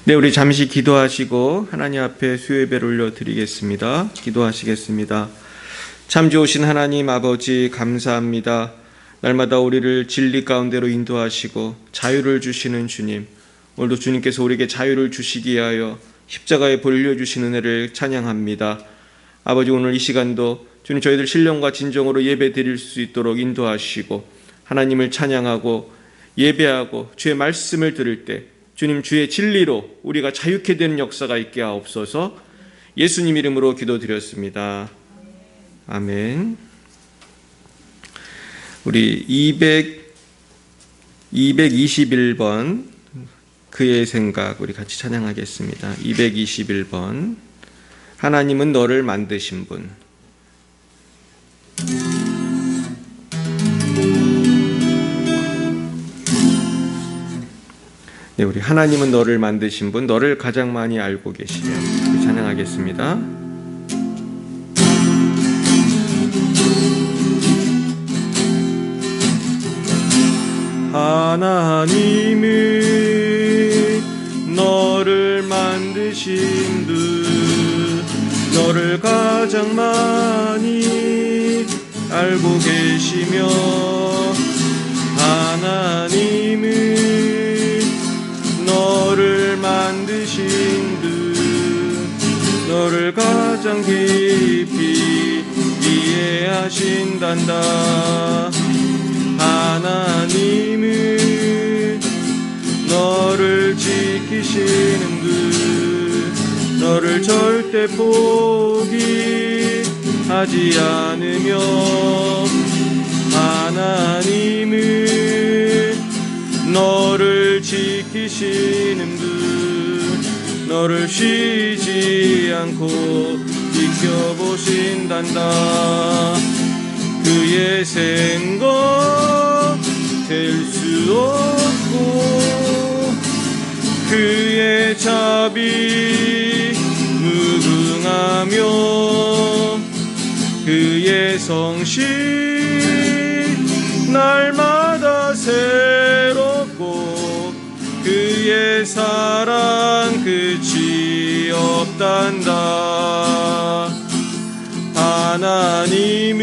네, 우리 잠시 기도하시고 하나님 앞에 수요예배를 올려드리겠습니다. 기도하시겠습니다. 참 좋으신 하나님 아버지 감사합니다. 날마다 우리를 진리 가운데로 인도하시고 자유를 주시는 주님, 오늘도 주님께서 우리에게 자유를 주시기 위하여 십자가에 벌려주신 은혜를 찬양합니다. 아버지, 오늘 이 시간도 주님 저희들 신령과 진정으로 예배 드릴 수 있도록 인도하시고 하나님을 찬양하고 예배하고 주의 말씀을 들을 때 주님 주의 진리로 우리가 자유케 되는 역사가 있게 하옵소서. 예수님 이름으로 기도드렸습니다. 아멘. 우리 221번 그의 생각 우리 같이 찬양하겠습니다. 221번 하나님은 너를 만드신 분. 네, 우리 하나님은 너를 만드신 분, 너를 가장 많이 알고 계시며 찬양하겠습니다. 하나님은 너를 만드신 분, 너를 가장 많이 알고 계시며 하나님은 너를 만드신 분, 너를 가장 깊이 이해하신단다. 하나님은 너를 지키시는 분, 너를 절대 포기하지 않으며 하나님은 너를 지키시는 분, 너를 쉬지 않고 지켜보신단다. 그의 생각 될 수 없고 그의 자비 무궁하며 그의 성실 날마다 새롭고 그의 사랑 끝이 없단다. 하나님은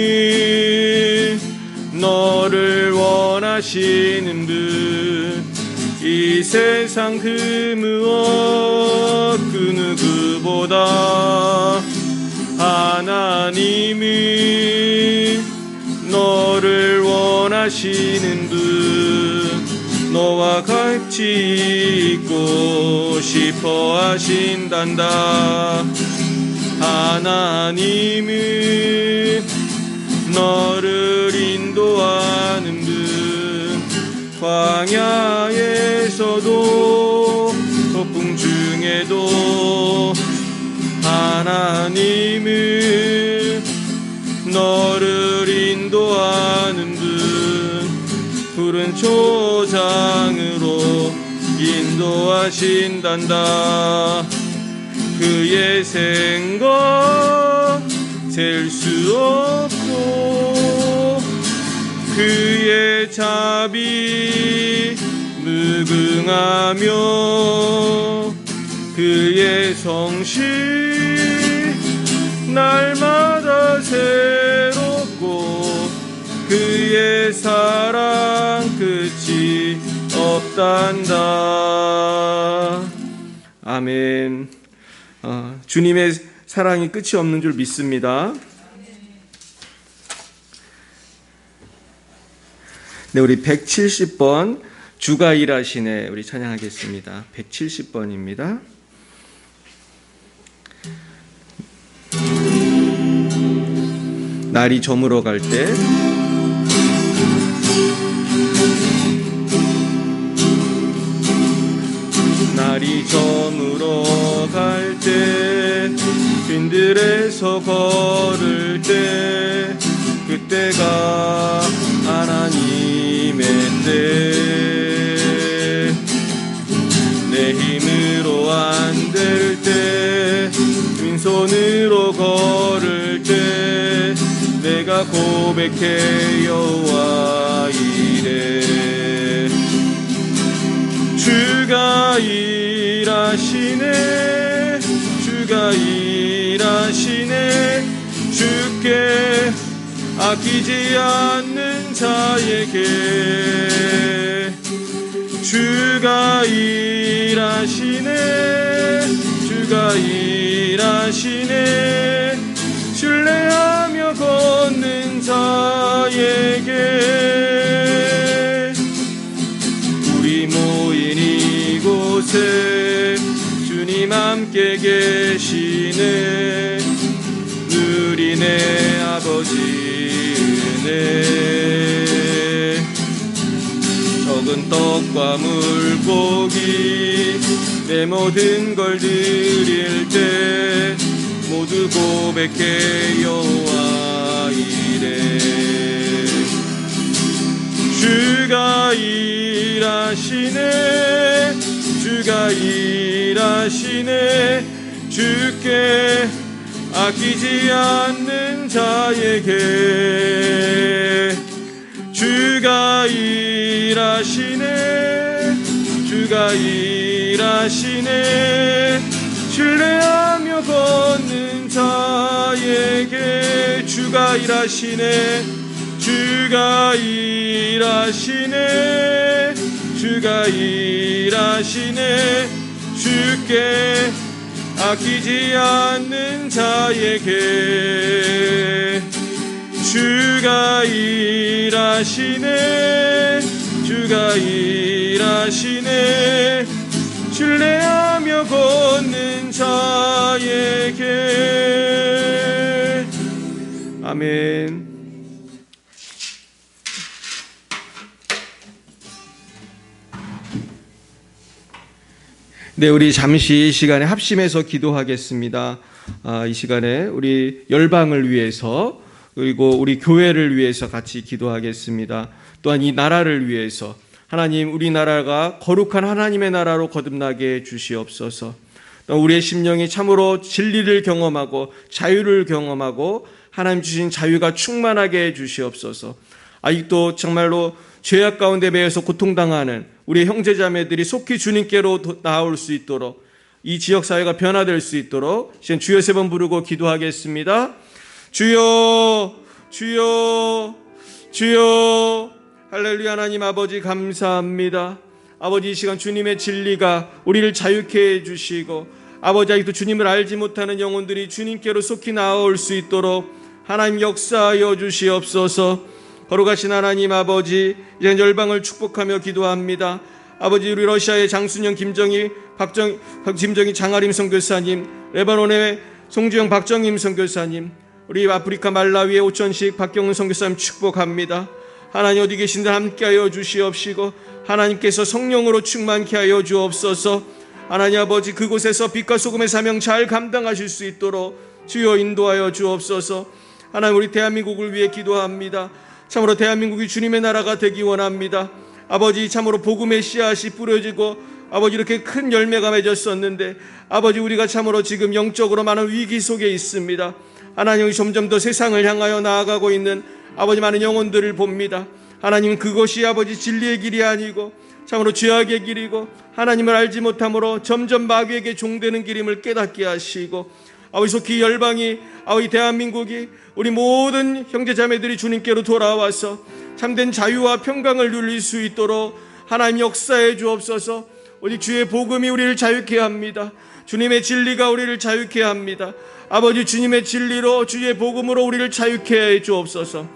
너를 원하시는 분, 이 세상 그 무엇 그 누구보다 하나님은 너를 원하시는 분, 너와 같이 있고 싶어 하신단다. 하나님은 너를 인도하는 분, 광야에서도 폭풍 중에도 하나님은 너를 인도하는 분, 푸른 초장으로 인도하신단다. 그의 생각 셀 수 없고 그의 자비 무궁하며 그의 성실 날마다 새롭고 그의 사랑 끝이 없단다. 아멘. 주님의 사랑이 끝이 없는 줄 믿습니다. 네, 우리 170번 주가 일하시네 우리 찬양하겠습니다. 170번입니다. 날이 저물어 갈 때 날이 저물어 갈 때 빈들에서 걸을 때 그때가 하나님의 때 내 힘으로 안 될 때 빈손으로 걸을 때 내가 고백해 여호와 이래 주가 일하시 아끼지 않는 자에게 주가 일하시네. 주가 일하시네. 신뢰하며 걷는 자에게 우리 모인 이곳에 주님 함께 계시네. 누리네 아버지 은혜. 적은 떡과 물고기 내 모든 걸 드릴 때 모두 고백해 여호와 이래. 주가 일하시네. 주가 일하시네. 주께 아끼지 않는 자에게 주가 일하시네. 주가 일하시네. 신뢰하며 걷는 자에게 주가 일하시네. 주가 일하시네. 주가 일하시네. 주께 아끼지 않는 자에게 주가 일하시네. 주가 일하시네. 신뢰하며 걷는 자에게. 아멘. 네, 우리 잠시 이 시간에 합심해서 기도하겠습니다. 이 시간에 우리 열방을 위해서 그리고 우리 교회를 위해서 같이 기도하겠습니다. 또한 이 나라를 위해서 하나님, 우리나라가 거룩한 하나님의 나라로 거듭나게 주시옵소서. 또 우리의 심령이 참으로 진리를 경험하고 자유를 경험하고 하나님 주신 자유가 충만하게 해 주시옵소서. 아직도 정말로 죄악 가운데 매여서 고통당하는 우리 형제자매들이 속히 주님께로 나아올 수 있도록, 이 지역사회가 변화될 수 있도록 이제 주여 3번 부르고 기도하겠습니다. 주여, 주여, 주여. 할렐루야. 하나님 아버지 감사합니다. 아버지, 이 시간 주님의 진리가 우리를 자유케 해주시고, 아버지, 아직도 주님을 알지 못하는 영혼들이 주님께로 속히 나아올 수 있도록 하나님 역사하여 주시옵소서. 거룩하신 하나님 아버지, 이제 열방을 축복하며 기도합니다. 아버지, 우리 러시아의 장순영, 김정희, 김정희 장아림 선교사님, 레바논의 송주영, 박정임 선교사님, 우리 아프리카 말라위의 오천식, 박경은 선교사님 축복합니다. 하나님, 어디 계신들 함께하여 주시옵시고 하나님께서 성령으로 충만케 하여 주옵소서. 하나님 아버지, 그곳에서 빛과 소금의 사명 잘 감당하실 수 있도록 주여 인도하여 주옵소서. 하나님, 우리 대한민국을 위해 기도합니다. 참으로 대한민국이 주님의 나라가 되기 원합니다. 아버지, 참으로 복음의 씨앗이 뿌려지고 아버지 이렇게 큰 열매가 맺었었는데 아버지, 우리가 참으로 지금 영적으로 많은 위기 속에 있습니다. 하나님이 점점 더 세상을 향하여 나아가고 있는 아버지 많은 영혼들을 봅니다. 하나님, 그것이 아버지 진리의 길이 아니고 참으로 죄악의 길이고 하나님을 알지 못함으로 점점 마귀에게 종되는 길임을 깨닫게 하시고, 아버지 속히 열방이, 아버지 대한민국이, 우리 모든 형제자매들이 주님께로 돌아와서 참된 자유와 평강을 누릴 수 있도록 하나님 역사해 주옵소서. 오직 주의 복음이 우리를 자유케 합니다. 주님의 진리가 우리를 자유케 합니다. 아버지, 주님의 진리로, 주의 복음으로 우리를 자유케 해 주옵소서.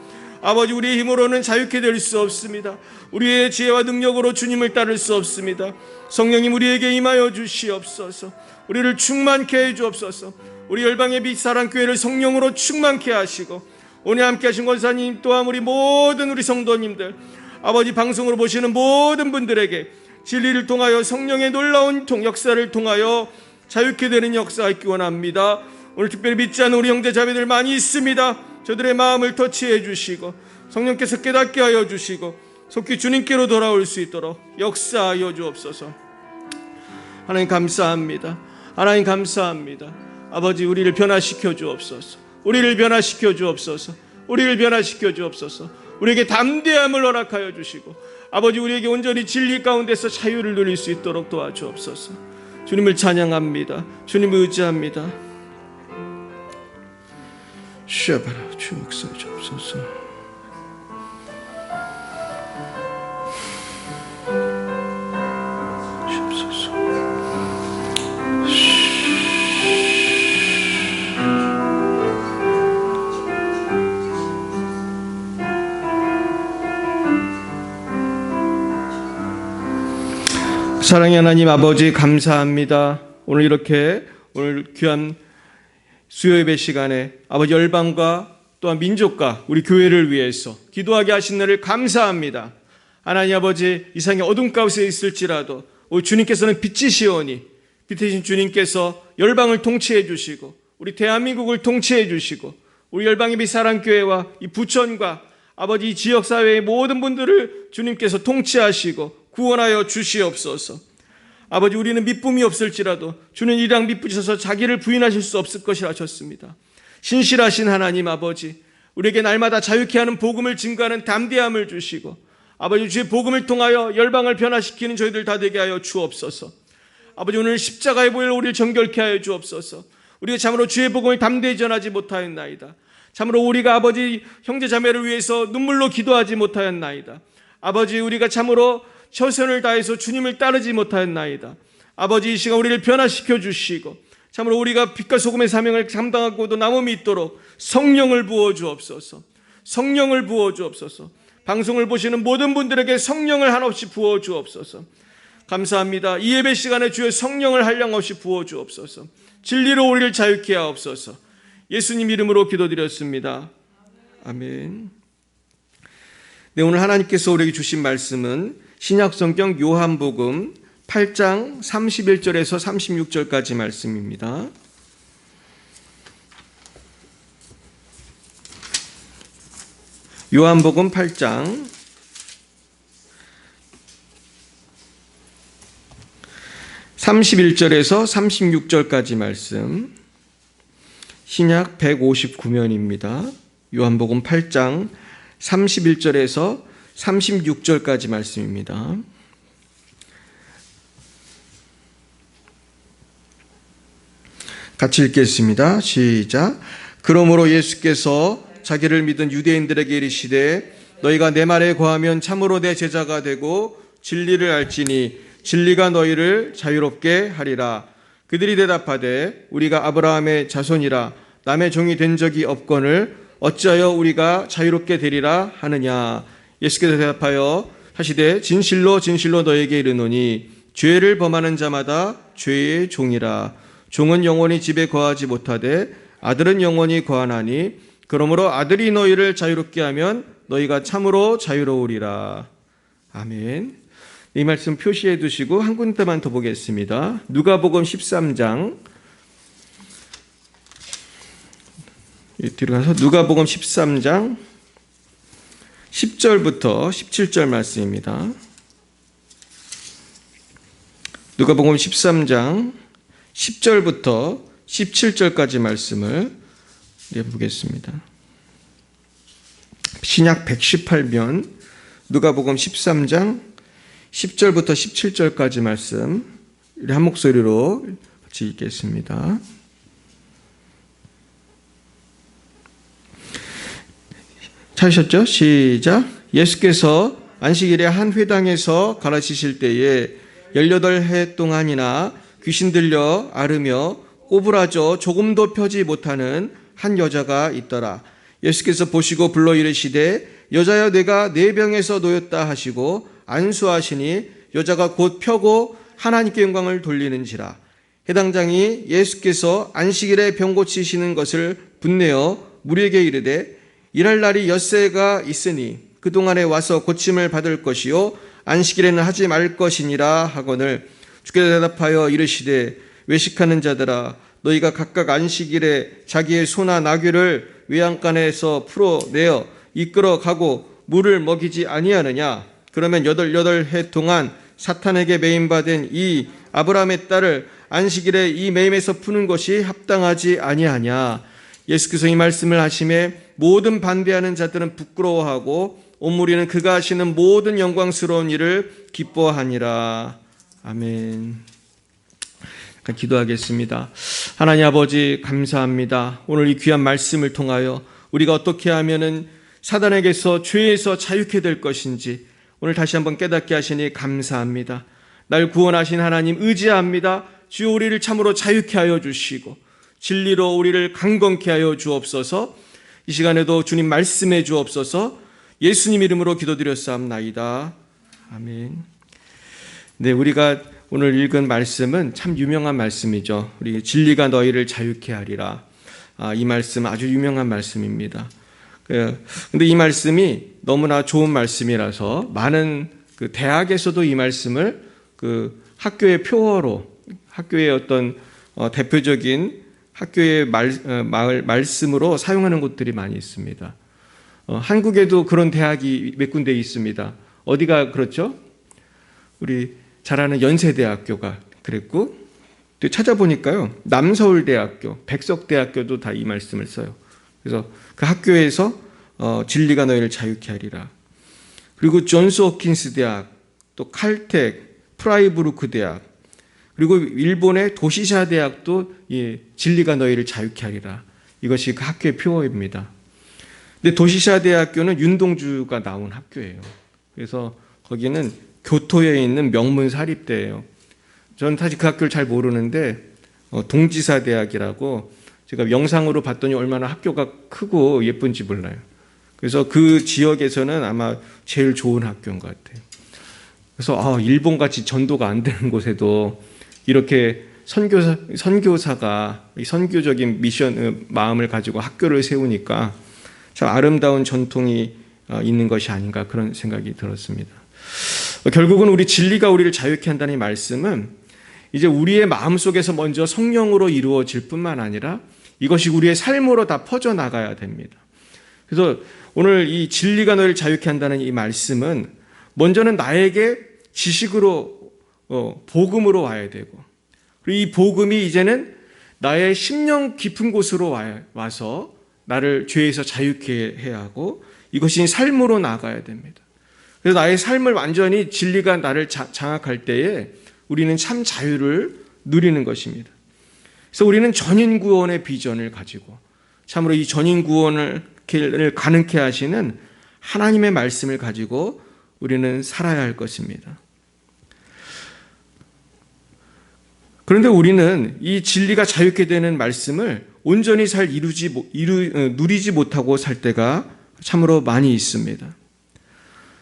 아버지, 우리의 힘으로는 자유케 될 수 없습니다. 우리의 지혜와 능력으로 주님을 따를 수 없습니다. 성령님, 우리에게 임하여 주시옵소서. 우리를 충만케 해 주옵소서. 우리 열방의 빛 사랑교회를 성령으로 충만케 하시고, 오늘 함께 하신 권사님, 또한 우리 모든 우리 성도님들, 아버지 방송으로 보시는 모든 분들에게 진리를 통하여 성령의 놀라운 역사를 통하여 자유케 되는 역사가 있기 원합니다. 오늘 특별히 믿지 않는 우리 형제자매들 많이 있습니다. 저들의 마음을 터치해 주시고 성령께서 깨닫게 하여 주시고 속히 주님께로 돌아올 수 있도록 역사하여 주옵소서. 하나님 감사합니다. 하나님 감사합니다. 아버지, 우리를 변화시켜 주옵소서. 우리를 변화시켜 주옵소서. 우리를 변화시켜 주옵소서. 우리에게 담대함을 허락하여 주시고 아버지, 우리에게 온전히 진리 가운데서 자유를 누릴 수 있도록 도와주옵소서. 주님을 찬양합니다. 주님을 의지합니다. 쉬어봐라. 주 목사해 주옵소서. 사랑의 하나님 아버지 감사합니다. 오늘 귀한 수요예배 시간에 아버지 열방과 또한 민족과 우리 교회를 위해서 기도하게 하신 날을 감사합니다. 하나님 아버지 이 세상의 어둠 가운데 있을지라도 우리 주님께서는 빛이시오니 빛이신 주님께서 열방을 통치해 주시고 우리 대한민국을 통치해 주시고 우리 열방의 빛사랑교회와 이 부천과 아버지 이 지역사회의 모든 분들을 주님께서 통치하시고 구원하여 주시옵소서. 아버지 우리는 미쁨이 없을지라도 주는 이랑 미쁘셔서 자기를 부인하실 수 없을 것이라 하셨습니다. 신실하신 하나님 아버지 우리에게 날마다 자유케 하는 복음을 증거하는 담대함을 주시고 아버지 주의 복음을 통하여 열방을 변화시키는 저희들 다 되게 하여 주옵소서. 아버지 오늘 십자가의 보혈로 우리를 정결케 하여 주옵소서. 우리가 참으로 주의 복음을 담대히 전하지 못하였나이다. 참으로 우리가 아버지 형제 자매를 위해서 눈물로 기도하지 못하였나이다. 아버지 우리가 참으로 최선을 다해서 주님을 따르지 못하였나이다. 아버지 이 시간 우리를 변화시켜 주시고 참으로 우리가 빛과 소금의 사명을 감당하고도 남음이 있도록 성령을 부어 주옵소서. 성령을 부어 주옵소서. 방송을 보시는 모든 분들에게 성령을 한없이 부어 주옵소서. 감사합니다. 이 예배 시간에 주의 성령을 한량없이 부어 주옵소서. 진리로 우리를 자유케 하옵소서. 예수님 이름으로 기도드렸습니다. 아멘. 네, 오늘 하나님께서 우리에게 주신 말씀은 신약성경 요한복음 8장 31절에서 36절까지 말씀입니다. 요한복음 8장 31절에서 36절까지 말씀, 신약 159면입니다. 요한복음 8장 31절에서 36절까지 말씀입니다. 같이 읽겠습니다. 시작. 그러므로 예수께서 자기를 믿은 유대인들에게 이르시되 너희가 내 말에 거하면 참으로 내 제자가 되고 진리를 알지니 진리가 너희를 자유롭게 하리라. 그들이 대답하되 우리가 아브라함의 자손이라 남의 종이 된 적이 없거늘 어찌하여 우리가 자유롭게 되리라 하느냐. 예수께서 대답하여 하시되 진실로 진실로 너희에게 이르노니 죄를 범하는 자마다 죄의 종이라. 종은 영원히 집에 거하지 못하되 아들은 영원히 거하나니 그러므로 아들이 너희를 자유롭게 하면 너희가 참으로 자유로우리라. 아멘. 이 말씀 표시해 두시고 한 군데만 더 보겠습니다. 누가복음 13장 뒤로 가서 누가복음 13장 10절부터 17절 말씀입니다. 누가복음 13장 10절부터 17절까지 말씀을 보겠습니다. 신약 118면 누가복음 13장 10절부터 17절까지 말씀 한 목소리로 같이 읽겠습니다. 찾으셨죠? 시작. 예수께서 안식일에 한 회당에서 가르치실 때에 18해 동안이나 귀신 들려 앓으며 꼬부라져 조금도 펴지 못하는 한 여자가 있더라. 예수께서 보시고 불러 이르시되 여자여 내가 네 병에서 놓였다 하시고 안수하시니 여자가 곧 펴고 하나님께 영광을 돌리는지라. 해당장이 예수께서 안식일에 병 고치시는 것을 분내어 무리에게 이르되 일할 날이 엿새가 있으니 그동안에 와서 고침을 받을 것이요 안식일에는 하지 말 것이니라 하거늘 주께서 대답하여 이르시되 외식하는 자들아 너희가 각각 안식일에 자기의 소나 나귀를 외양간에서 풀어내어 이끌어 가고 물을 먹이지 아니하느냐. 그러면 88해 동안 사탄에게 매임받은 이 아브라함의 딸을 안식일에 이 매임에서 푸는 것이 합당하지 아니하냐. 예수께서 이 말씀을 하심에 모든 반대하는 자들은 부끄러워하고 온 무리는 그가 하시는 모든 영광스러운 일을 기뻐하니라. 아멘. 기도하겠습니다. 하나님 아버지 감사합니다. 오늘 이 귀한 말씀을 통하여 우리가 어떻게 하면은 사단에게서 죄에서 자유케 될 것인지 오늘 다시 한번 깨닫게 하시니 감사합니다. 날 구원하신 하나님 의지합니다. 주여 우리를 참으로 자유케 하여 주시고 진리로 우리를 강건케 하여 주옵소서. 이 시간에도 주님 말씀해 주옵소서. 예수님 이름으로 기도드렸사옵나이다. 아멘. 네, 우리가 오늘 읽은 말씀은 참 유명한 말씀이죠. 우리 진리가 너희를 자유케 하리라. 이 말씀 아주 유명한 말씀입니다. 근데 이 말씀이 너무나 좋은 말씀이라서 많은 그 대학에서도 이 말씀을 그 학교의 표어로, 학교의 어떤 대표적인 학교의 말씀으로 사용하는 곳들이 많이 있습니다. 한국에도 그런 대학이 몇 군데 있습니다. 어디가 그렇죠? 우리 잘 아는 연세대학교가 그랬고, 또 찾아보니까요, 남서울대학교, 백석대학교도 다 이 말씀을 써요. 그래서 그 학교에서 진리가 너희를 자유케 하리라. 그리고 존스 홉킨스 대학, 또 칼텍, 프라이부르크 대학, 그리고 일본의 도시샤 대학도 진리가 너희를 자유케 하리라. 이것이 그 학교의 표어입니다. 근데 도시샤 대학교는 윤동주가 나온 학교예요. 그래서 거기는 교토에 있는 명문 사립대예요. 저는 사실 그 학교를 잘 모르는데 동지사 대학이라고 제가 영상으로 봤더니 얼마나 학교가 크고 예쁜지 몰라요. 그래서 그 지역에서는 아마 제일 좋은 학교인 것 같아요. 그래서 일본같이 전도가 안 되는 곳에도 이렇게 선교사가 선교적인 미션 마음을 가지고 학교를 세우니까 참 아름다운 전통이 있는 것이 아닌가 그런 생각이 들었습니다. 결국은 우리 진리가 우리를 자유케 한다는 이 말씀은 이제 우리의 마음속에서 먼저 성령으로 이루어질 뿐만 아니라 이것이 우리의 삶으로 다 퍼져나가야 됩니다. 그래서 오늘 이 진리가 너를 자유케 한다는 이 말씀은 먼저는 나에게 지식으로 복음으로 와야 되고, 그리고 이 복음이 이제는 나의 심령 깊은 곳으로 와서 나를 죄에서 자유케 해야 하고, 이것이 삶으로 나가야 됩니다. 그래서 나의 삶을 완전히 진리가 나를 장악할 때에 우리는 참 자유를 누리는 것입니다. 그래서 우리는 전인구원의 비전을 가지고 참으로 이 전인구원을 가능케 하시는 하나님의 말씀을 가지고 우리는 살아야 할 것입니다. 그런데 우리는 이 진리가 자유케 되는 말씀을 온전히 잘 누리지 못하고 살 때가 참으로 많이 있습니다.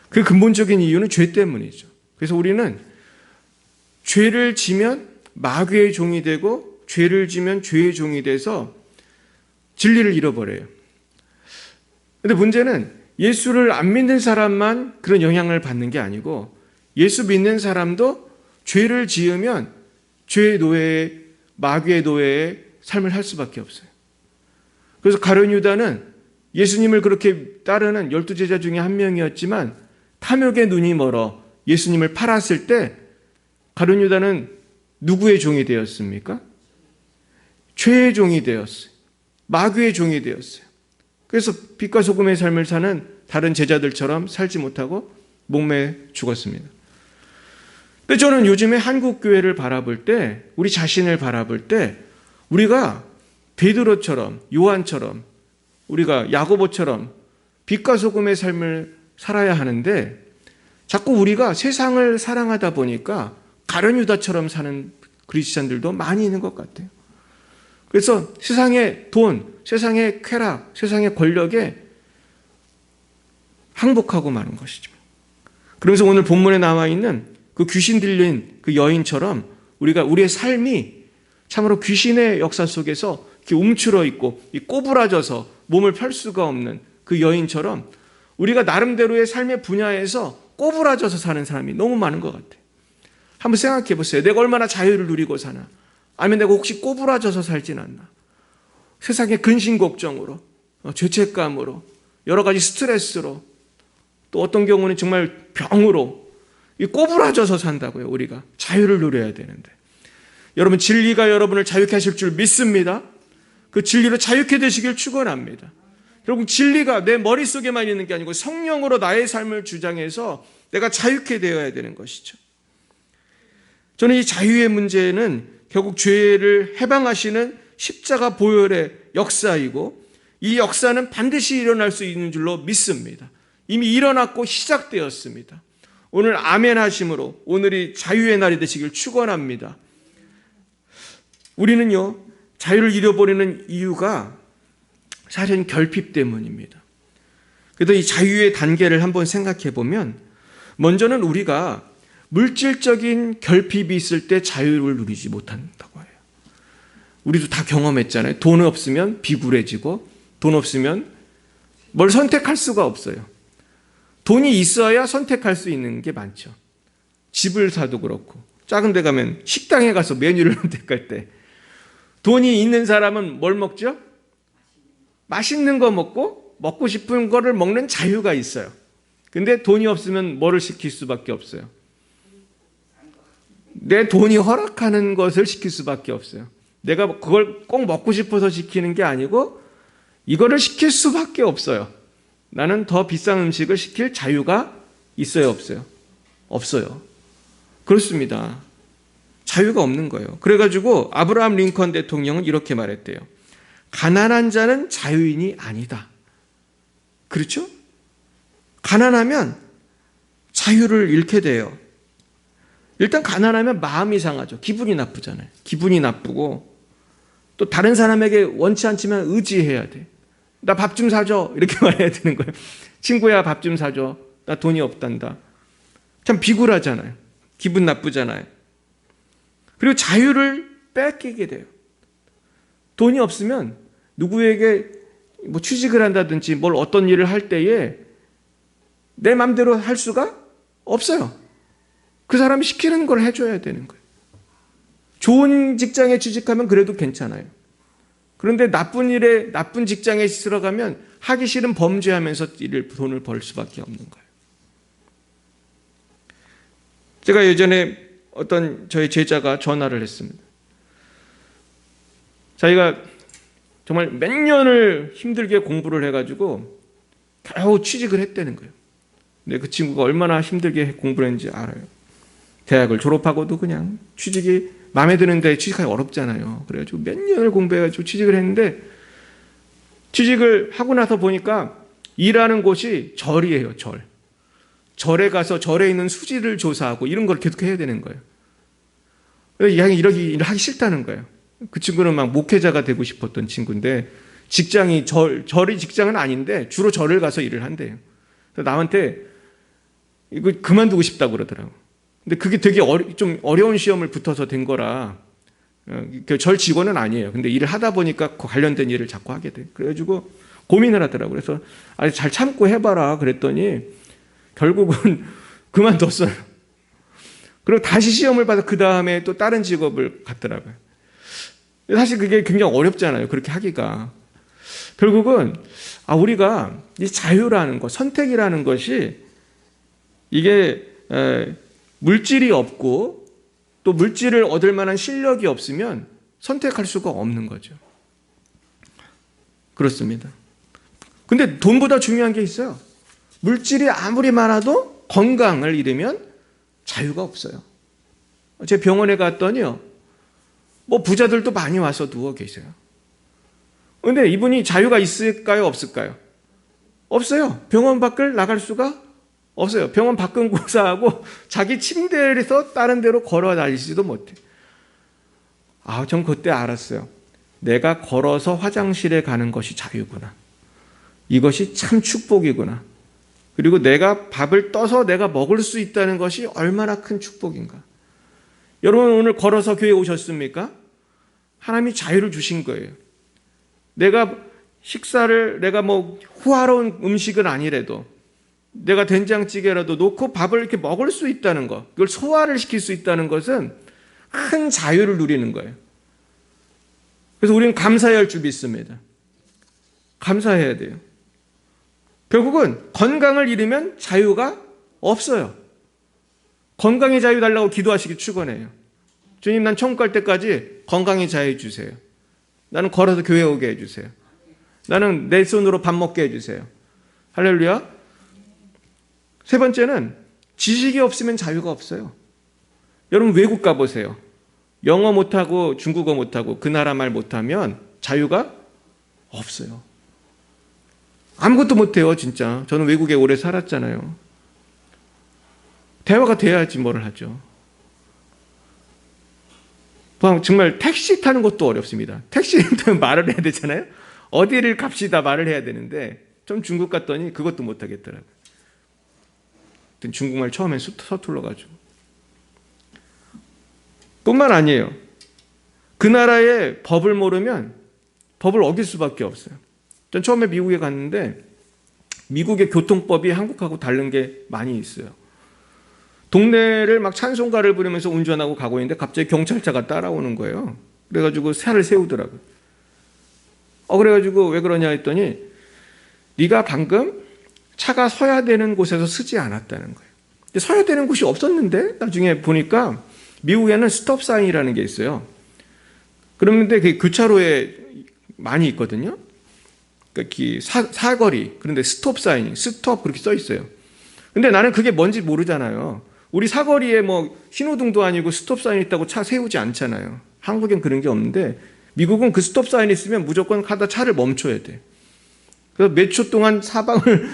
그 근본적인 이유는 죄 때문이죠. 그래서 우리는 죄를 지면 마귀의 종이 되고, 죄를 지면 죄의 종이 돼서 진리를 잃어버려요. 그런데 문제는 예수를 안 믿는 사람만 그런 영향을 받는 게 아니고, 예수 믿는 사람도 죄를 지으면 죄의 노예에, 마귀의 노예의 삶을 할 수밖에 없어요. 그래서 가룟 유다는 예수님을 그렇게 따르는 12제자 중에 한 명이었지만 탐욕의 눈이 멀어 예수님을 팔았을 때 가룟 유다는 누구의 종이 되었습니까? 죄의 종이 되었어요. 마귀의 종이 되었어요. 그래서 빛과 소금의 삶을 사는 다른 제자들처럼 살지 못하고 목매에 죽었습니다. 근데 저는 요즘에 한국 교회를 바라볼 때, 우리 자신을 바라볼 때 우리가 베드로처럼, 요한처럼, 우리가 야고보처럼 빛과 소금의 삶을 살아야 하는데 자꾸 우리가 세상을 사랑하다 보니까 가룟 유다처럼 사는 그리스도인들도 많이 있는 것 같아요. 그래서 세상의 돈, 세상의 쾌락, 세상의 권력에 항복하고 마는 것이죠. 그래서 오늘 본문에 나와 있는 그 귀신 들린 그 여인처럼 우리의 삶이 참으로 귀신의 역사 속에서 이렇게 움츠러 있고 꼬부라져서 몸을 펼 수가 없는 그 여인처럼 우리가 나름대로의 삶의 분야에서 꼬부라져서 사는 사람이 너무 많은 것 같아요. 한번 생각해 보세요. 내가 얼마나 자유를 누리고 사나? 아니면 내가 혹시 꼬부라져서 살진 않나? 세상의 근심 걱정으로, 죄책감으로, 여러 가지 스트레스로, 또 어떤 경우는 정말 병으로 꼬부라져서 산다고요. 우리가 자유를 누려야 되는데, 여러분 진리가 여러분을 자유케 하실 줄 믿습니다. 그 진리로 자유케 되시길 축원합니다. 결국 진리가 내 머릿속에만 있는 게 아니고 성령으로 나의 삶을 주장해서 내가 자유케 되어야 되는 것이죠. 저는 이 자유의 문제는 결국 죄를 해방하시는 십자가 보혈의 역사이고, 이 역사는 반드시 일어날 수 있는 줄로 믿습니다. 이미 일어났고 시작되었습니다. 오늘 아멘 하심으로 오늘이 자유의 날이 되시길 축원합니다. 우리는요, 자유를 잃어버리는 이유가 사실은 결핍 때문입니다. 그래도 이 자유의 단계를 한번 생각해 보면, 먼저는 우리가 물질적인 결핍이 있을 때 자유를 누리지 못한다고 해요. 우리도 다 경험했잖아요. 돈 없으면 비굴해지고 돈 없으면 뭘 선택할 수가 없어요. 돈이 있어야 선택할 수 있는 게 많죠. 집을 사도 그렇고 작은 데 가면 식당에 가서 메뉴를 선택할 때 돈이 있는 사람은 뭘 먹죠? 맛있는 거 먹고 싶은 거를 먹는 자유가 있어요. 근데 돈이 없으면 뭐를 시킬 수밖에 없어요. 내 돈이 허락하는 것을 시킬 수밖에 없어요. 내가 그걸 꼭 먹고 싶어서 시키는 게 아니고 이거를 시킬 수밖에 없어요. 나는 더 비싼 음식을 시킬 자유가 있어요, 없어요? 없어요. 그렇습니다. 자유가 없는 거예요. 그래가지고 아브라함 링컨 대통령은 이렇게 말했대요. 가난한 자는 자유인이 아니다. 그렇죠? 가난하면 자유를 잃게 돼요. 일단 가난하면 마음이 상하죠. 기분이 나쁘잖아요. 기분이 나쁘고 또 다른 사람에게 원치 않지만 의지해야 돼. 나 밥 좀 사줘. 이렇게 말해야 되는 거예요. 친구야 밥 좀 사줘. 나 돈이 없단다. 참 비굴하잖아요. 기분 나쁘잖아요. 그리고 자유를 뺏기게 돼요. 돈이 없으면 누구에게 뭐 취직을 한다든지 뭘 어떤 일을 할 때에 내 마음대로 할 수가 없어요. 그 사람이 시키는 걸 해줘야 되는 거예요. 좋은 직장에 취직하면 그래도 괜찮아요. 그런데 나쁜 직장에 들어가면 하기 싫은 범죄하면서 돈을 벌 수밖에 없는 거예요. 제가 예전에 어떤 저희 제자가 전화를 했습니다. 자기가 정말 몇 년을 힘들게 공부를 해가지고 겨우 취직을 했다는 거예요. 근데 그 친구가 얼마나 힘들게 공부를 했는지 알아요. 대학을 졸업하고도 그냥 취직이 마음에 드는데 취직하기 어렵잖아요. 그래가지고 몇 년을 공부해가지고 취직을 했는데 취직을 하고 나서 보니까 일하는 곳이 절이에요, 절. 절에 가서 절에 있는 수지를 조사하고 이런 걸 계속 해야 되는 거예요. 그래서 이렇게 일을 하기 싫다는 거예요. 그 친구는 막 목회자가 되고 싶었던 친구인데 직장이 절이 직장은 아닌데 주로 절을 가서 일을 한대요. 그래서 남한테 이거 그만두고 싶다고 그러더라고. 근데 그게 되게 좀 어려운 시험을 붙어서 된 거라 절 직원은 아니에요. 근데 일을 하다 보니까 관련된 일을 자꾸 하게 돼. 그래가지고 고민을 하더라고요. 그래서 아니 잘 참고 해봐라 그랬더니 결국은 그만뒀어요. 그리고 다시 시험을 봐서 그 다음에 또 다른 직업을 갖더라고요. 사실 그게 굉장히 어렵잖아요. 그렇게 하기가. 결국은 우리가 이 자유라는 것, 선택이라는 것이 이게 물질이 없고 또 물질을 얻을 만한 실력이 없으면 선택할 수가 없는 거죠. 그렇습니다. 근데 돈보다 중요한 게 있어요. 물질이 아무리 많아도 건강을 잃으면 자유가 없어요. 제 병원에 갔더니요. 뭐 부자들도 많이 와서 누워 계세요. 근데 이분이 자유가 있을까요? 없을까요? 없어요. 병원 밖을 나갈 수가 없어요. 병원 밖은 고사하고 자기 침대에서 다른 데로 걸어 다니지도 못해. 전 그때 알았어요. 내가 걸어서 화장실에 가는 것이 자유구나. 이것이 참 축복이구나. 그리고 내가 밥을 떠서 내가 먹을 수 있다는 것이 얼마나 큰 축복인가. 여러분 오늘 걸어서 교회에 오셨습니까? 하나님이 자유를 주신 거예요. 내가 뭐 호화로운 음식은 아니래도 내가 된장찌개라도 놓고 밥을 이렇게 먹을 수 있다는 것, 그걸 소화를 시킬 수 있다는 것은 큰 자유를 누리는 거예요. 그래서 우리는 감사해야 할 줄 믿습니다. 감사해야 돼요. 결국은 건강을 잃으면 자유가 없어요. 건강의 자유 달라고 기도하시기 축원해요. 주님, 난 천국 갈 때까지 건강의 자유 주세요. 나는 걸어서 교회 오게 해주세요. 나는 내 손으로 밥 먹게 해주세요. 할렐루야. 세 번째는 지식이 없으면 자유가 없어요. 여러분 외국 가보세요. 영어 못하고 중국어 못하고 그 나라 말 못하면 자유가 없어요. 아무것도 못해요, 진짜. 저는 외국에 오래 살았잖아요. 대화가 돼야지 뭐를 하죠. 정말 택시 타는 것도 어렵습니다. 택시 타면 말을 해야 되잖아요. 어디를 갑시다 말을 해야 되는데 좀 중국 갔더니 그것도 못하겠더라고요. 중국말 처음엔 서툴러가지고. 뿐만 아니에요. 그 나라의 법을 모르면 법을 어길 수밖에 없어요. 전 처음에 미국에 갔는데 미국의 교통법이 한국하고 다른 게 많이 있어요. 동네를 막 찬송가를 부르면서 운전하고 가고 있는데 갑자기 경찰차가 따라오는 거예요. 그래가지고 차를 세우더라고요. 그래가지고 왜 그러냐 했더니 네가 방금 차가 서야 되는 곳에서 서지 않았다는 거예요. 근데 서야 되는 곳이 없었는데 나중에 보니까 미국에는 스톱 사인이라는 게 있어요. 그런데 그 교차로에 많이 있거든요. 그러니까 사거리, 그런데 스톱 사인, 스톱 그렇게 써 있어요. 근데 나는 그게 뭔지 모르잖아요. 우리 사거리에 뭐 신호등도 아니고 스톱 사인 있다고 차 세우지 않잖아요. 한국엔 그런 게 없는데 미국은 그 스톱 사인 있으면 무조건 하다 차를 멈춰야 돼. 그래서 몇 초 동안 사방을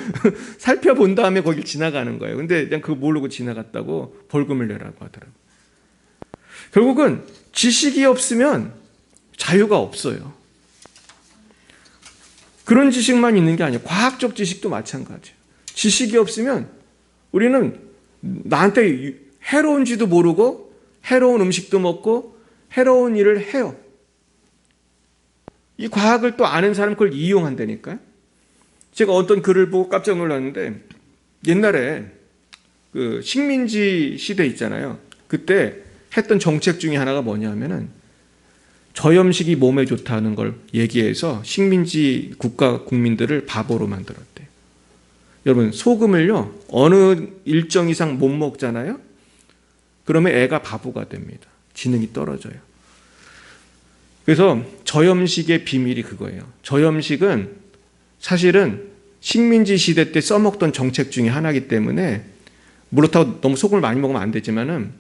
살펴본 다음에 거길 지나가는 거예요. 근데 그냥 그거 모르고 지나갔다고 벌금을 내라고 하더라고요. 결국은 지식이 없으면 자유가 없어요. 그런 지식만 있는 게 아니에요. 과학적 지식도 마찬가지예요. 지식이 없으면 우리는 나한테 해로운지도 모르고 해로운 음식도 먹고 해로운 일을 해요. 이 과학을 또 아는 사람 그걸 이용한다니까요. 제가 어떤 글을 보고 깜짝 놀랐는데 옛날에 그 식민지 시대 있잖아요. 그때 했던 정책 중에 하나가 뭐냐면은 저염식이 몸에 좋다는 걸 얘기해서 식민지 국가 국민들을 바보로 만들었대요. 여러분 소금을요 어느 일정 이상 못 먹잖아요. 그러면 애가 바보가 됩니다. 지능이 떨어져요. 그래서 저염식의 비밀이 그거예요. 저염식은 사실은 식민지 시대 때 써먹던 정책 중에 하나이기 때문에 그렇다고 너무 소금을 많이 먹으면 안 되지만은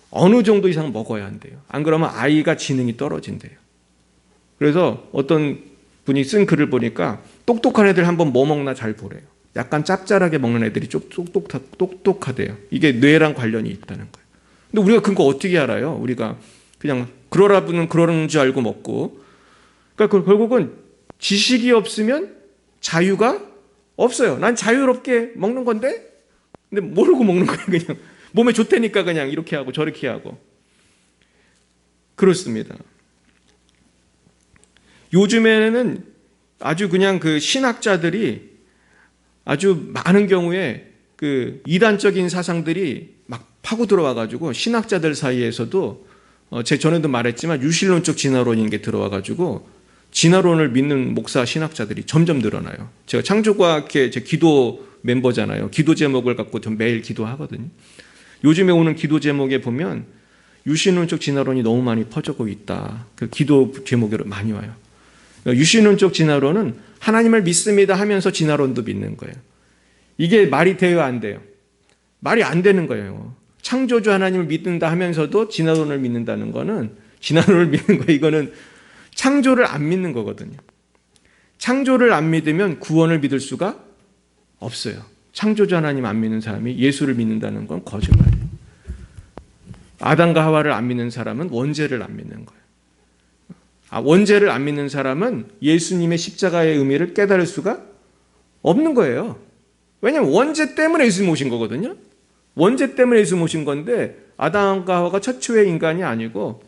어느 정도 이상 먹어야 한대요. 안 그러면 아이가 지능이 떨어진대요. 그래서 어떤 분이 쓴 글을 보니까 똑똑한 애들 한번 뭐 먹나 잘 보래요. 약간 짭짤하게 먹는 애들이 똑똑하대요. 이게 뇌랑 관련이 있다는 거예요. 근데 우리가 그거 어떻게 알아요? 우리가 그냥 그러라고는 그러는 줄 알고 먹고. 그러니까 결국은 지식이 없으면 자유가 없어요. 난 자유롭게 먹는 건데 근데 모르고 먹는 거예요. 그냥 몸에 좋다니까 그냥 이렇게 하고 저렇게 하고. 그렇습니다. 요즘에는 아주 그냥 그 신학자들이 아주 많은 경우에 그 이단적인 사상들이 막 파고 들어와가지고 신학자들 사이에서도 제 전에도 말했지만 유실론적 진화론인 게 들어와가지고 진화론을 믿는 목사 신학자들이 점점 늘어나요. 제가 창조과학회 제 기도 멤버잖아요. 기도 제목을 갖고 전 매일 기도하거든요. 요즘에 오는 기도 제목에 보면 유신론적 진화론이 너무 많이 퍼지고 있다. 그 기도 제목으로 많이 와요. 유신론적 진화론은 하나님을 믿습니다 하면서 진화론도 믿는 거예요. 이게 말이 돼요, 안 돼요? 말이 안 되는 거예요. 창조주 하나님을 믿는다 하면서도 진화론을 믿는다는 거는 진화론을 믿는 거예요. 이거는 창조를 안 믿는 거거든요. 창조를 안 믿으면 구원을 믿을 수가 없어요. 창조주 하나님 안 믿는 사람이 예수를 믿는다는 건 거짓말이에요. 아담과 하와를 안 믿는 사람은 원죄를 안 믿는 거예요. 원죄를 안 믿는 사람은 예수님의 십자가의 의미를 깨달을 수가 없는 거예요. 왜냐하면 원죄 때문에 예수님 오신 거거든요. 원죄 때문에 예수님 오신 건데 아담과 하와가 최초의 인간이 아니고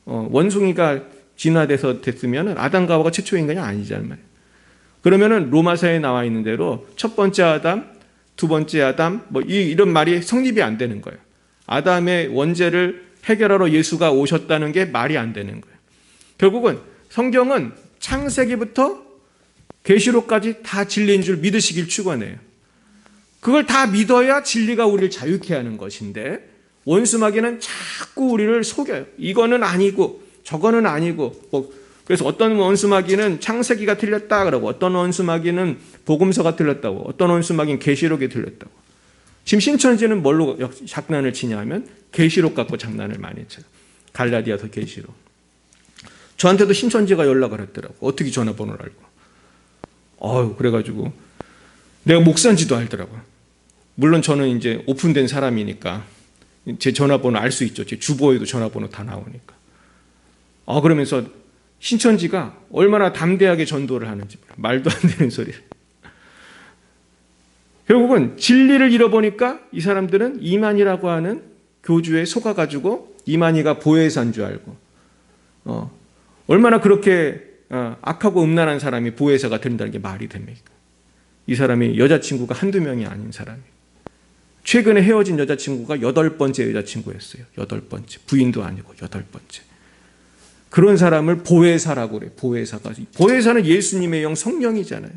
원숭이가 진화돼서 됐으면 아담과 하와가 최초의 인간이 아니잖아요. 그러면은 로마서에 나와 있는 대로 첫 번째 아담, 두 번째 아담 뭐 이런 말이 성립이 안 되는 거예요. 아담의 원죄를 해결하러 예수가 오셨다는 게 말이 안 되는 거예요. 결국은 성경은 창세기부터 계시록까지 다 진리인 줄 믿으시길 축원해요. 그걸 다 믿어야 진리가 우리를 자유케 하는 것인데 원수마귀는 자꾸 우리를 속여요. 이거는 아니고 저거는 아니고 그래서 어떤 원수마귀는 창세기가 틀렸다 그러고 어떤 원수마귀는 복음서가 틀렸다고 어떤 원수마귀는 계시록이 틀렸다고. 지금 신천지는 뭘로 장난을 치냐 하면 계시록 갖고 장난을 많이 쳐요. 갈라디아서 계시록. 저한테도 신천지가 연락을 했더라고. 어떻게 전화번호를 알고. 그래가지고 내가 목사인지도 알더라고요. 물론 저는 이제 오픈된 사람이니까 제 전화번호 알 수 있죠. 제 주보에도 전화번호 다 나오니까. 그러면서 신천지가 얼마나 담대하게 전도를 하는지 말도 안 되는 소리를. 결국은 진리를 잃어보니까 이 사람들은 이만이라고 하는 교주에 속아가지고 이만희가 보혜사인 줄 알고 얼마나 그렇게 악하고 음란한 사람이 보혜사가 된다는 게 말이 됩니까? 이 사람이 여자친구가 한두 명이 아닌 사람이 최근에 헤어진 여자친구가 8번째 여자친구였어요. 8번째. 부인도 아니고 8번째. 그런 사람을 보혜사라고 그래요. 보혜사가. 보혜사는 예수님의 영 성령이잖아요.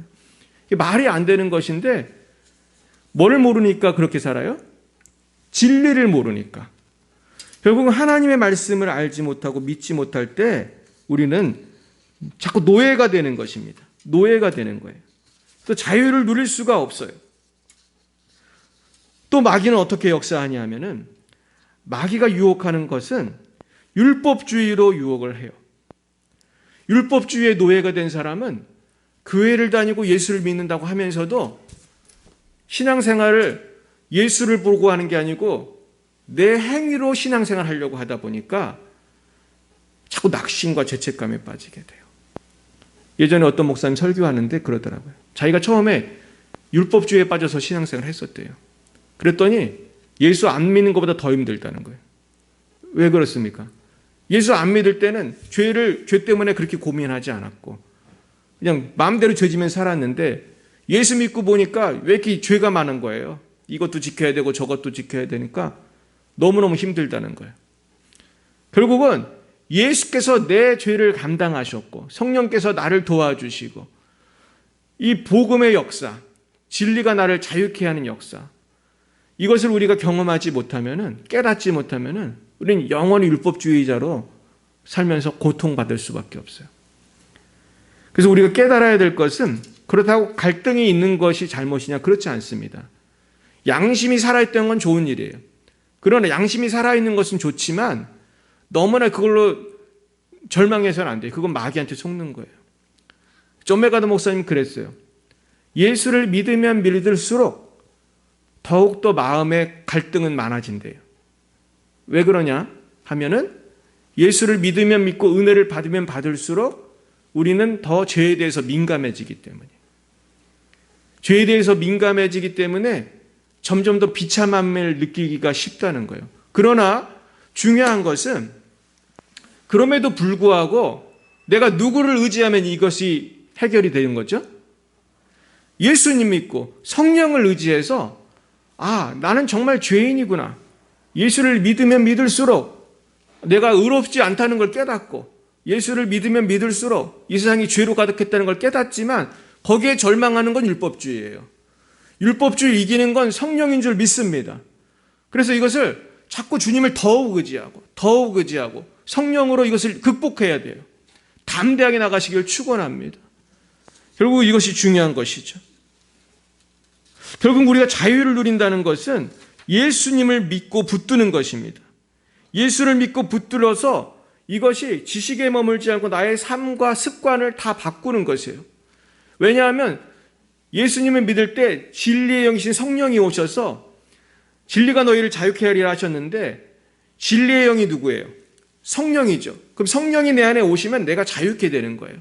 이게 말이 안 되는 것인데 뭘 모르니까 그렇게 살아요? 진리를 모르니까. 결국은 하나님의 말씀을 알지 못하고 믿지 못할 때 우리는 자꾸 노예가 되는 것입니다. 노예가 되는 거예요. 또 자유를 누릴 수가 없어요. 또 마귀는 어떻게 역사하냐 하면은 마귀가 유혹하는 것은 율법주의로 유혹을 해요. 율법주의의 노예가 된 사람은 교회를 다니고 예수를 믿는다고 하면서도 신앙생활을 예수를 보고 하는 게 아니고 내 행위로 신앙생활을 하려고 하다 보니까 자꾸 낙심과 죄책감에 빠지게 돼요. 예전에 어떤 목사님 설교하는데 그러더라고요. 자기가 처음에 율법주의에 빠져서 신앙생활을 했었대요. 그랬더니 예수 안 믿는 것보다 더 힘들다는 거예요. 왜 그렇습니까? 예수 안 믿을 때는 죄 때문에 그렇게 고민하지 않았고 그냥 마음대로 죄지면 살았는데 예수 믿고 보니까 왜 이렇게 죄가 많은 거예요. 이것도 지켜야 되고 저것도 지켜야 되니까 너무너무 힘들다는 거예요. 결국은 예수께서 내 죄를 감당하셨고 성령께서 나를 도와주시고 이 복음의 역사, 진리가 나를 자유케 하는 역사, 이것을 우리가 경험하지 못하면은, 깨닫지 못하면은 우리는 영원히 율법주의자로 살면서 고통받을 수밖에 없어요. 그래서 우리가 깨달아야 될 것은 그렇다고 갈등이 있는 것이 잘못이냐? 그렇지 않습니다. 양심이 살아있다는 건 좋은 일이에요. 그러나 양심이 살아있는 것은 좋지만 너무나 그걸로 절망해서는 안 돼요. 그건 마귀한테 속는 거예요. 존 맥가더 목사님 그랬어요. 예수를 믿으면 믿을수록 더욱더 마음의 갈등은 많아진대요. 왜 그러냐 하면은 예수를 믿으면 믿고 은혜를 받으면 받을수록 우리는 더 죄에 대해서 민감해지기 때문이에요. 죄에 대해서 민감해지기 때문에 점점 더 비참함을 느끼기가 쉽다는 거예요. 그러나 중요한 것은 그럼에도 불구하고 내가 누구를 의지하면 이것이 해결이 되는 거죠? 예수님 믿고 성령을 의지해서 나는 정말 죄인이구나. 예수를 믿으면 믿을수록 내가 의롭지 않다는 걸 깨닫고 예수를 믿으면 믿을수록 이 세상이 죄로 가득했다는 걸 깨닫지만 거기에 절망하는 건 율법주의예요. 율법주의 이기는 건 성령인 줄 믿습니다. 그래서 이것을 자꾸 주님을 더욱 의지하고 성령으로 이것을 극복해야 돼요. 담대하게 나가시길 축원합니다. 결국 이것이 중요한 것이죠. 결국 우리가 자유를 누린다는 것은 예수님을 믿고 붙드는 것입니다. 예수를 믿고 붙들어서 이것이 지식에 머물지 않고 나의 삶과 습관을 다 바꾸는 것이에요. 왜냐하면 예수님을 믿을 때 진리의 영이신 성령이 오셔서 진리가 너희를 자유케 하리라 하셨는데 진리의 영이 누구예요? 성령이죠. 그럼 성령이 내 안에 오시면 내가 자유케 되는 거예요.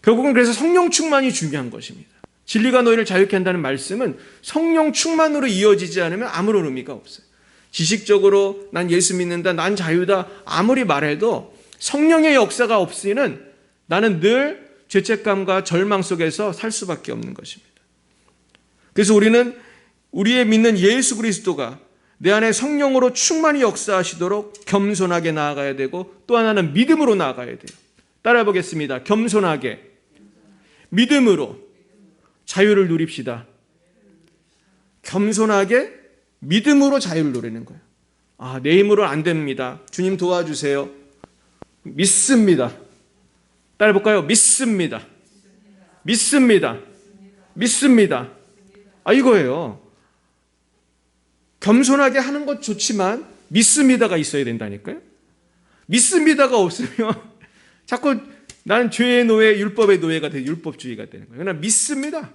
결국은 그래서 성령 충만이 중요한 것입니다. 진리가 너희를 자유케 한다는 말씀은 성령 충만으로 이어지지 않으면 아무런 의미가 없어요. 지식적으로 난 예수 믿는다, 난 자유다 아무리 말해도 성령의 역사가 없이는 나는 늘 죄책감과 절망 속에서 살 수밖에 없는 것입니다. 그래서 우리는 우리의 믿는 예수 그리스도가 내 안에 성령으로 충만히 역사하시도록 겸손하게 나아가야 되고 또 하나는 믿음으로 나아가야 돼요. 따라해 보겠습니다. 겸손하게 믿음으로 자유를 누립시다. 겸손하게 믿음으로 자유를 누리는 거예요. 내 힘으로는 안 됩니다. 주님 도와주세요. 믿습니다. 따라해 볼까요? 믿습니다. 이거예요. 겸손하게 하는 것 좋지만 믿습니다가 있어야 된다니까요. 믿습니다가 없으면 자꾸 나는 죄의 노예, 율법의 노예가 되고 율법주의가 되는 거예요. 그러나 믿습니다.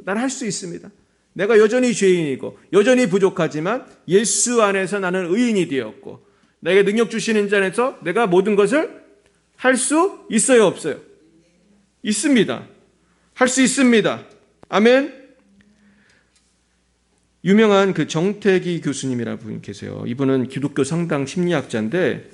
난 할 수 있습니다. 내가 여전히 죄인이고 여전히 부족하지만 예수 안에서 나는 의인이 되었고 내게 능력 주시는 자 안에서 내가 모든 것을 할 수 있어요, 없어요? 있습니다. 할 수 있습니다. 아멘. 유명한 그 정태기 교수님이라는 분이 계세요. 이분은 기독교 성당 심리학자인데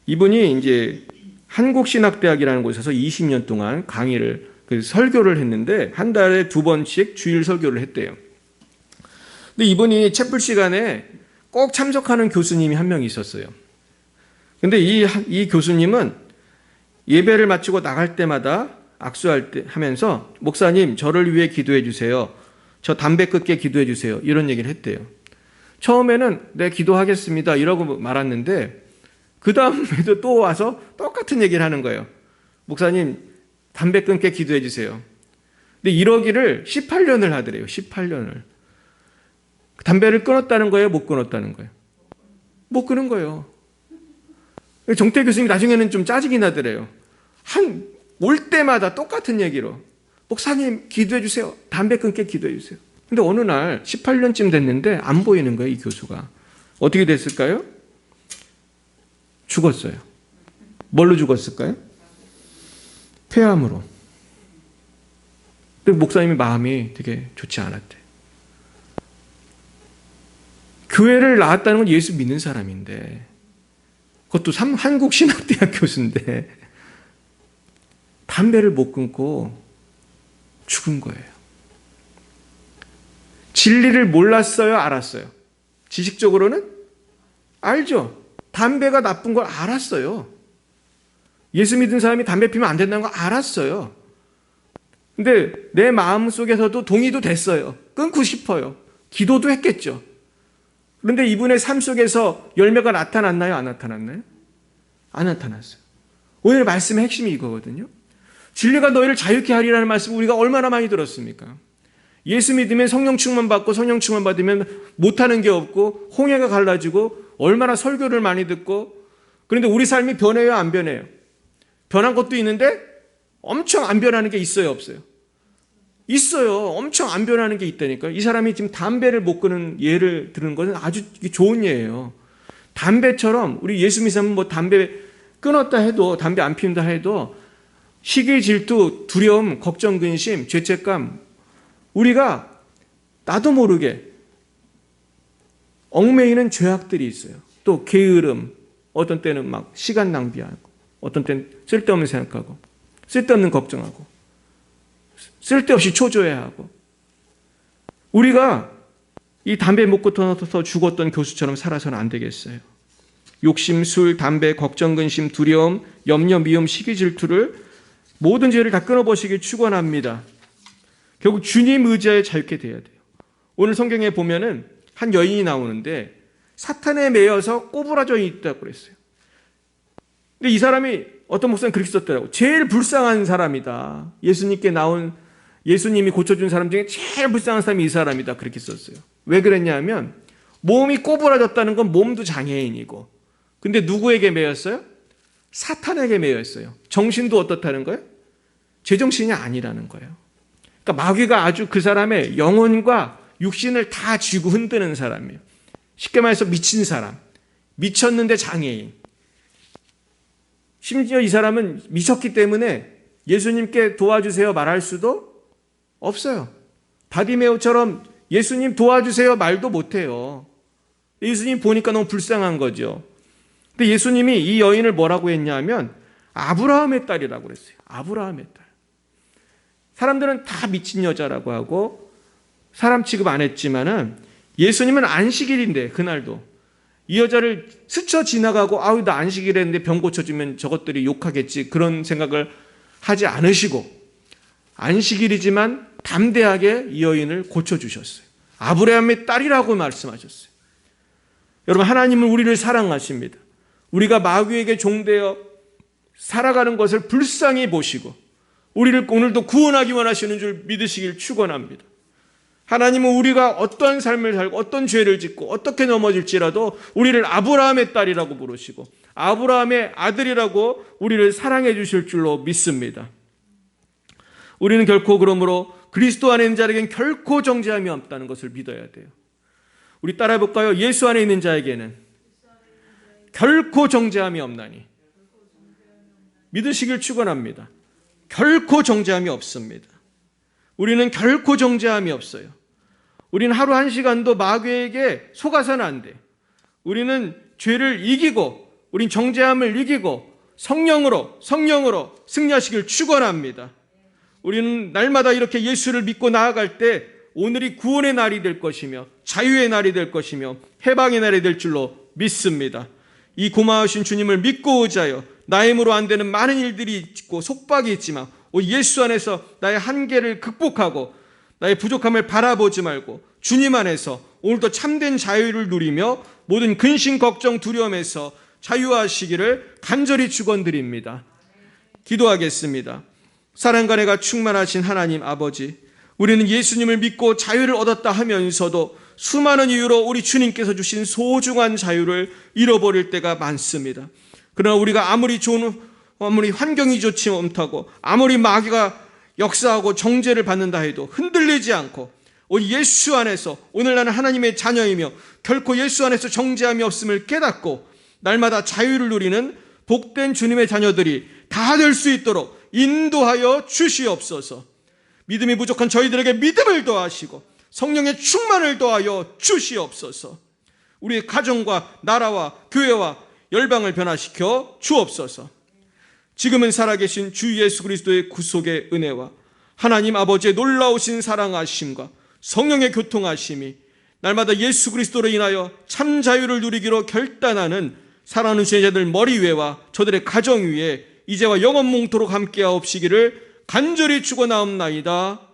이분이 이제 한국신학대학이라는 곳에서 20년 동안 강의를 설교를 했는데 한 달에 2번씩 주일 설교를 했대요. 근데 이분이 채플 시간에 꼭 참석하는 교수님이 한 명 있었어요. 근데 이 교수님은 예배를 마치고 나갈 때마다 악수할 때 하면서 목사님 저를 위해 기도해 주세요. 저 담배 끊게 기도해 주세요. 이런 얘기를 했대요. 처음에는 네 기도하겠습니다 이러고 말았는데 그 다음에도 또 와서 똑같은 얘기를 하는 거예요. 목사님 담배 끊게 기도해 주세요. 근데 이러기를 18년을 하더래요. 18년을. 담배를 끊었다는 거예요? 못 끊었다는 거예요? 못 끊은 거예요. 정태 교수님이 나중에는 좀 짜증이 나더래요. 올 때마다 똑같은 얘기로 목사님 기도해 주세요. 담배 끊게 기도해 주세요. 근데 어느 날 18년쯤 됐는데 안 보이는 거예요. 이 교수가. 어떻게 됐을까요? 죽었어요. 뭘로 죽었을까요? 폐암으로. 근데 목사님이 마음이 되게 좋지 않았대. 교회를 나왔다는 건 예수 믿는 사람인데 그것도 한국신학대학 교수인데 담배를 못 끊고 죽은 거예요. 진리를 몰랐어요? 알았어요? 지식적으로는? 알죠. 담배가 나쁜 걸 알았어요. 예수 믿은 사람이 담배 피면 안 된다는 걸 알았어요. 근데 내 마음 속에서도 동의도 됐어요. 끊고 싶어요. 기도도 했겠죠. 그런데 이분의 삶 속에서 열매가 나타났나요? 안 나타났나요? 안 나타났어요. 오늘 말씀의 핵심이 이거거든요. 진리가 너희를 자유케 하리라는 말씀을 우리가 얼마나 많이 들었습니까? 예수 믿으면 성령 충만 받고 성령 충만 받으면 못하는 게 없고 홍해가 갈라지고 얼마나 설교를 많이 듣고 그런데 우리 삶이 변해요? 안 변해요? 변한 것도 있는데 엄청 안 변하는 게 있어요? 없어요? 있어요. 엄청 안 변하는 게 있다니까요. 이 사람이 지금 담배를 못 끊는 예를 들은 것은 아주 좋은 예예요. 담배처럼 우리 예수 믿는 사람은 뭐 담배 끊었다 해도 담배 안 피운다 해도 시기, 질투, 두려움, 걱정, 근심, 죄책감 우리가 나도 모르게 얽매이는 죄악들이 있어요. 또 게으름, 어떤 때는 막 시간 낭비하고 어떤 때는 쓸데없는 생각하고 쓸데없는 걱정하고 쓸데없이 초조해하고 우리가 이 담배 못 끊어서 죽었던 교수처럼 살아서는 안 되겠어요. 욕심, 술, 담배, 걱정, 근심, 두려움, 염려, 미움, 시기, 질투를 모든 죄를 다 끊어보시길 축원합니다. 결국 주님 의지하에 자유케 돼야 돼요. 오늘 성경에 보면은 한 여인이 나오는데 사탄에 매여서 꼬부라져 있다고 그랬어요. 근데 이 사람이 어떤 목사님 그렇게 썼더라고요. 제일 불쌍한 사람이다. 예수님께 나온 예수님이 고쳐준 사람 중에 제일 불쌍한 사람이 이 사람이다. 그렇게 썼어요. 왜 그랬냐면 몸이 꼬부라졌다는 건 몸도 장애인이고 근데 누구에게 매였어요? 사탄에게 매였어요. 정신도 어떻다는 거예요? 제정신이 아니라는 거예요. 그러니까 마귀가 아주 그 사람의 영혼과 육신을 다 쥐고 흔드는 사람이에요. 쉽게 말해서 미친 사람. 미쳤는데 장애인. 심지어 이 사람은 미쳤기 때문에 예수님께 도와주세요 말할 수도 없어요. 바디메오처럼 예수님 도와주세요 말도 못해요. 예수님 보니까 너무 불쌍한 거죠. 근데 예수님이 이 여인을 뭐라고 했냐면 아브라함의 딸이라고 그랬어요. 아브라함의 딸. 사람들은 다 미친 여자라고 하고 사람 취급 안 했지만은 예수님은 안식일인데 그날도 이 여자를 스쳐 지나가고 아우 나 안식일 했는데 병 고쳐주면 저것들이 욕하겠지 그런 생각을 하지 않으시고 안식일이지만 담대하게 이 여인을 고쳐주셨어요. 아브라함의 딸이라고 말씀하셨어요. 여러분 하나님은 우리를 사랑하십니다. 우리가 마귀에게 종되어 살아가는 것을 불쌍히 보시고 우리를 오늘도 구원하기 원하시는 줄 믿으시길 축원합니다. 하나님은 우리가 어떤 삶을 살고 어떤 죄를 짓고 어떻게 넘어질지라도 우리를 아브라함의 딸이라고 부르시고 아브라함의 아들이라고 우리를 사랑해 주실 줄로 믿습니다. 우리는 결코 그러므로 그리스도 안에 있는 자에게는 결코 정죄함이 없다는 것을 믿어야 돼요. 우리 따라해 볼까요? 예수 안에 있는 자에게는 결코 정죄함이 없나니. 믿으시길 축원합니다. 결코 정죄함이 없습니다. 우리는 결코 정죄함이 없어요. 우리는 하루 한 시간도 마귀에게 속아서는 안 돼. 우리는 죄를 이기고, 우린 정죄함을 이기고 성령으로 승리하시길 축원합니다. 우리는 날마다 이렇게 예수를 믿고 나아갈 때 오늘이 구원의 날이 될 것이며 자유의 날이 될 것이며 해방의 날이 될 줄로 믿습니다. 이 고마우신 주님을 믿고 오자요. 나의 힘으로 안 되는 많은 일들이 있고 속박이 있지만 예수 안에서 나의 한계를 극복하고 나의 부족함을 바라보지 말고 주님 안에서 오늘도 참된 자유를 누리며 모든 근심, 걱정, 두려움에서 자유하시기를 간절히 축원드립니다. 기도하겠습니다. 사랑과 은혜가 충만하신 하나님 아버지, 우리는 예수님을 믿고 자유를 얻었다 하면서도 수많은 이유로 우리 주님께서 주신 소중한 자유를 잃어버릴 때가 많습니다. 그러나 우리가 아무리 환경이 좋지 못하고 아무리 마귀가 역사하고 정죄를 받는다 해도 흔들리지 않고 예수 안에서 오늘 나는 하나님의 자녀이며 결코 예수 안에서 정죄함이 없음을 깨닫고 날마다 자유를 누리는 복된 주님의 자녀들이 다 될 수 있도록 인도하여 주시옵소서. 믿음이 부족한 저희들에게 믿음을 더하시고 성령의 충만을 더하여 주시옵소서. 우리의 가정과 나라와 교회와 열방을 변화시켜 주옵소서. 지금은 살아계신 주 예수 그리스도의 구속의 은혜와 하나님 아버지의 놀라우신 사랑하심과 성령의 교통하심이 날마다 예수 그리스도로 인하여 참 자유를 누리기로 결단하는 사랑하는 제자들 머리 위에와 저들의 가정 위에 이제와 영원 몽토록 함께하옵시기를 간절히 축원하옵나이다.